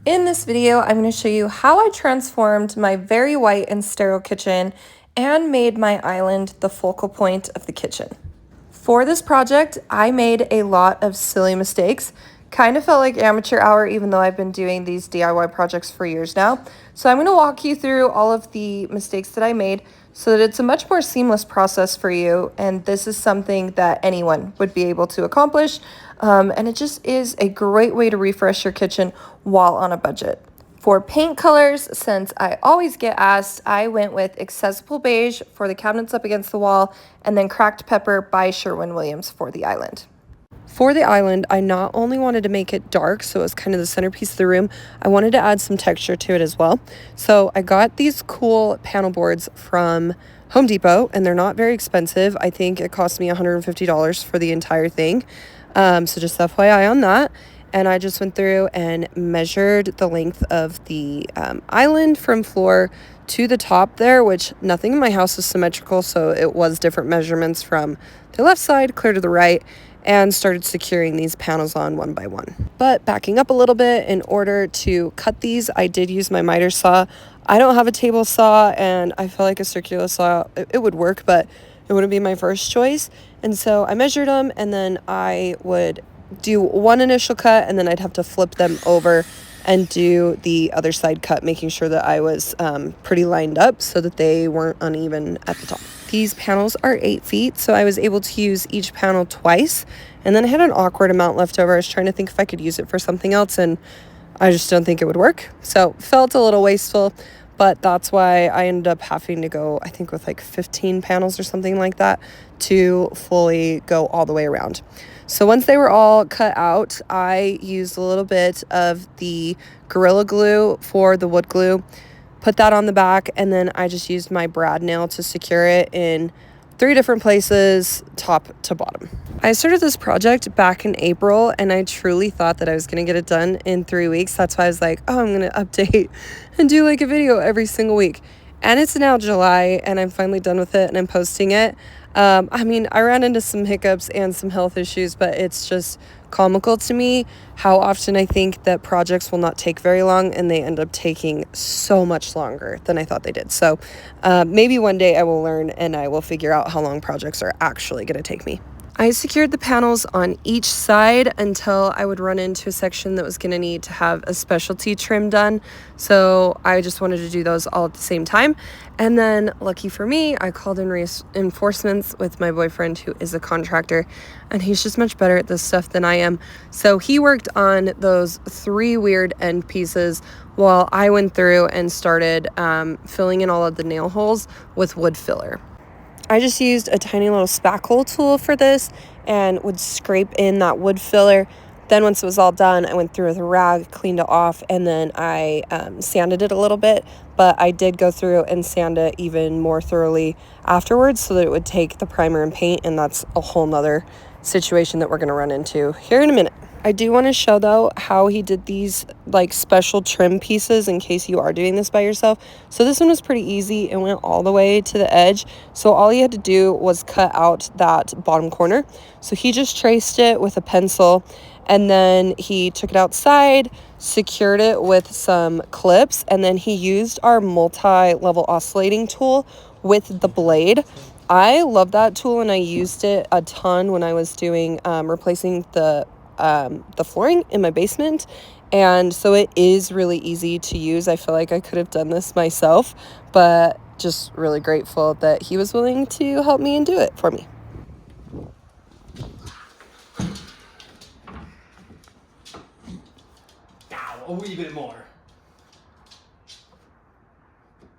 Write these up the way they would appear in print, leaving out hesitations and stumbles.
In this video, I'm going to show you how I transformed my very white and sterile kitchen and made my island the focal point of the kitchen. For this project, I made a lot of silly mistakes. Kind of felt like amateur hour even though I've been doing these DIY projects for years now. So I'm going to walk you through all of the mistakes that I made so that it's a much more seamless process for you, and this is something that anyone would be able to accomplish, and it just is a great way to refresh your kitchen while on a budget. For paint colors, since I always get asked, I went with Accessible Beige for the cabinets up against the wall, and then Cracked Pepper by Sherwin-Williams for the island. For the island, I not only wanted to make it dark, so it was kind of the centerpiece of the room, I wanted to add some texture to it as well. So I got these cool panel boards from Home Depot, and they're not very expensive. I think it cost me $150 for the entire thing. So just FYI on that. And I just went through and measured the length of the island from floor to the top there, which nothing in my house is symmetrical, so it was different measurements from the left side clear to the right, and started securing these panels on one by one. But backing up a little bit, in order to cut these, I did use my miter saw. I don't have a table saw, and I feel like a circular saw, it would work, but it wouldn't be my first choice. And so I measured them, and then I would do one initial cut, and then I'd have to flip them over and do the other side cut, making sure that I was pretty lined up so that they weren't uneven at the top. These panels are 8 feet, so I was able to use each panel twice, and then I had an awkward amount left over. I was trying to think if I could use it for something else, and I just don't think it would work. So felt a little wasteful, but that's why I ended up having to go, I think, with like 15 panels or something like that to fully go all the way around. So once they were all cut out, I used a little bit of the Gorilla Glue for the wood glue, put that on the back, and then I just used my brad nail to secure it in 3 different places, top to bottom. I started this project back in April, and I truly thought that I was going to get it done in 3 weeks. That's why I was like, oh, I'm going to update and do like a video every single week. And it's now July, and I'm finally done with it, and I'm posting it. I ran into some hiccups and some health issues, but it's just comical to me how often I think that projects will not take very long, and they end up taking so much longer than I thought they did. So maybe one day I will learn and I will figure out how long projects are actually going to take me. I secured the panels on each side until I would run into a section that was going to need to have a specialty trim done. So I just wanted to do those all at the same time. And then, lucky for me, I called in reinforcements with my boyfriend, who is a contractor, and he's just much better at this stuff than I am. So he worked on those 3 weird end pieces while I went through and started filling in all of the nail holes with wood filler. I just used a tiny little spackle tool for this and would scrape in that wood filler. Then once it was all done, I went through with a rag, cleaned it off, and then I sanded it a little bit. But I did go through and sand it even more thoroughly afterwards so that it would take the primer and paint, and that's a whole nother situation that we're going to run into here in a minute. I do want to show, though, how he did these like special trim pieces in case you are doing this by yourself. So this one was pretty easy. It went all the way to the edge. So all you had to do was cut out that bottom corner. So he just traced it with a pencil, and then he took it outside, secured it with some clips, and then he used our multi-level oscillating tool with the blade. I love that tool, and I used it a ton when I was doing replacing the flooring in my basement, and so it is really easy to use. I feel like I could have done this myself, but just really grateful that he was willing to help me and do it for me. Now, a wee bit more.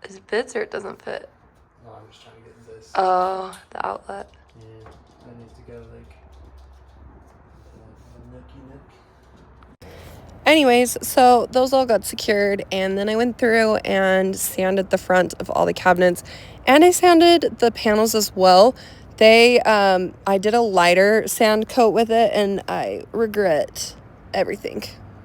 Is it fits or it doesn't fit? No, I'm just trying to get this. Oh, the outlet. Yeah, that needs to go like a nookie nook. Anyways, so those all got secured, and then I went through and sanded the front of all the cabinets, and I sanded the panels as well. I did a lighter sand coat with it, and I regret everything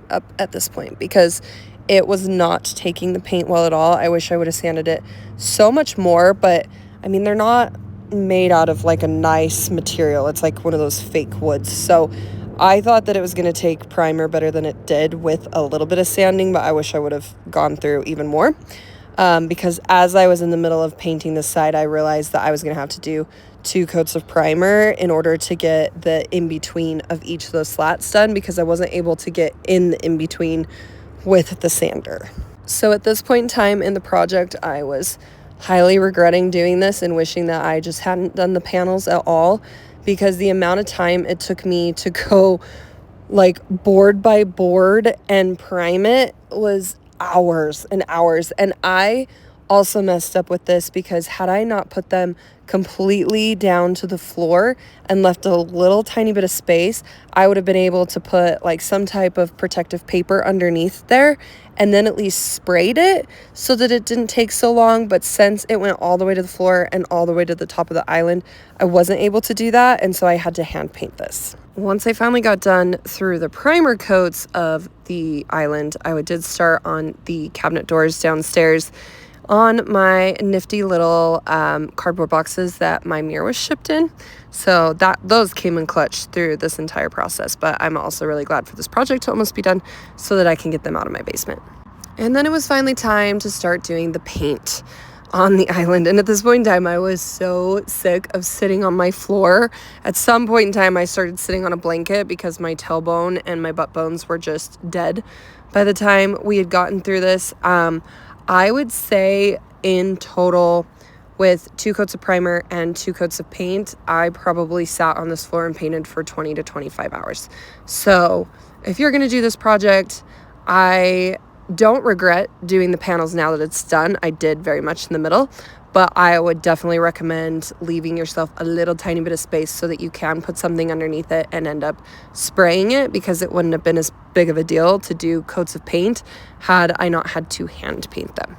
up at this point because it was not taking the paint well at all. I wish I would have sanded it so much more, but I mean, they're not made out of like a nice material. It's like one of those fake woods. So I thought that it was going to take primer better than it did with a little bit of sanding, but I wish I would have gone through even more. Because as I was in the middle of painting this side, I realized that I was going to have to do 2 coats of primer in order to get the in-between of each of those slats done, because I wasn't able to get in the in-between with the sander. So at this point in time in the project, I was highly regretting doing this and wishing that I just hadn't done the panels at all, because the amount of time it took me to go like board by board and prime it was hours and hours. And I also messed up with this, because had I not put them completely down to the floor and left a little tiny bit of space, I would have been able to put like some type of protective paper underneath there and then at least sprayed it so that it didn't take so long. But since it went all the way to the floor and all the way to the top of the island, I wasn't able to do that, and so I had to hand paint this. Once I finally got done through the primer coats of the island, I did start on the cabinet doors downstairs on my nifty little cardboard boxes that my mirror was shipped in. So those came in clutch through this entire process, but I'm also really glad for this project to almost be done so that I can get them out of my basement. And then it was finally time to start doing the paint on the island. And at this point in time, I was so sick of sitting on my floor. At some point in time, I started sitting on a blanket because my tailbone and my butt bones were just dead by the time we had gotten through this. I would say in total, with 2 coats of primer and 2 coats of paint, I probably sat on this floor and painted for 20 to 25 hours. So if you're going to do this project, I don't regret doing the panels now that it's done. I did very much in the middle, but I would definitely recommend leaving yourself a little tiny bit of space so that you can put something underneath it and end up spraying it, because it wouldn't have been as big of a deal to do coats of paint had I not had to hand paint them.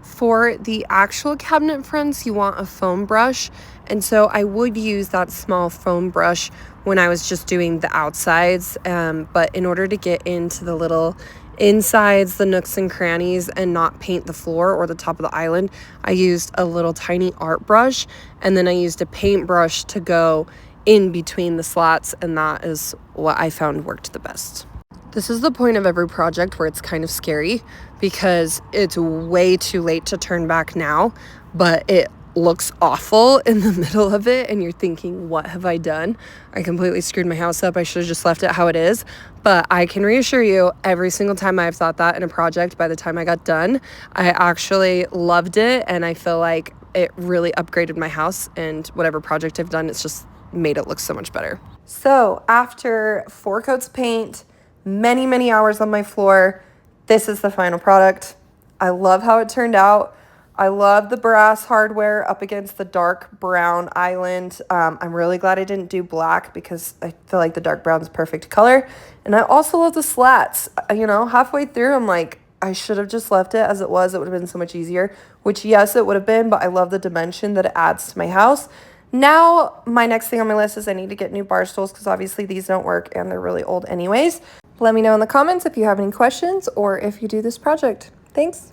For the actual cabinet fronts, you want a foam brush, and so I would use that small foam brush when I was just doing the outsides, but in order to get into the little insides, the nooks and crannies, and not paint the floor or the top of the island, I used a little tiny art brush, and then I used a paintbrush to go in between the slats, and that is what I found worked the best. This is the point of every project where it's kind of scary, because it's way too late to turn back now, but it looks awful in the middle of it, and you're thinking, what have I done? I completely screwed my house up. I should have just left it how it is. But I can reassure you, every single time I've thought that in a project, by the time I got done, I actually loved it, and I feel like it really upgraded my house, and whatever project I've done, it's just made it look so much better. So after 4 coats of paint, many, many hours on my floor, this is the final product. I love how it turned out. I love the brass hardware up against the dark brown island. I'm really glad I didn't do black, because I feel like the dark brown is perfect color. And I also love the slats. You know, halfway through, I'm like, I should have just left it as it was. It would have been so much easier, which yes, it would have been, but I love the dimension that it adds to my house. Now, my next thing on my list is I need to get new bar stools, because obviously these don't work and they're really old anyways. Let me know in the comments if you have any questions or if you do this project. Thanks.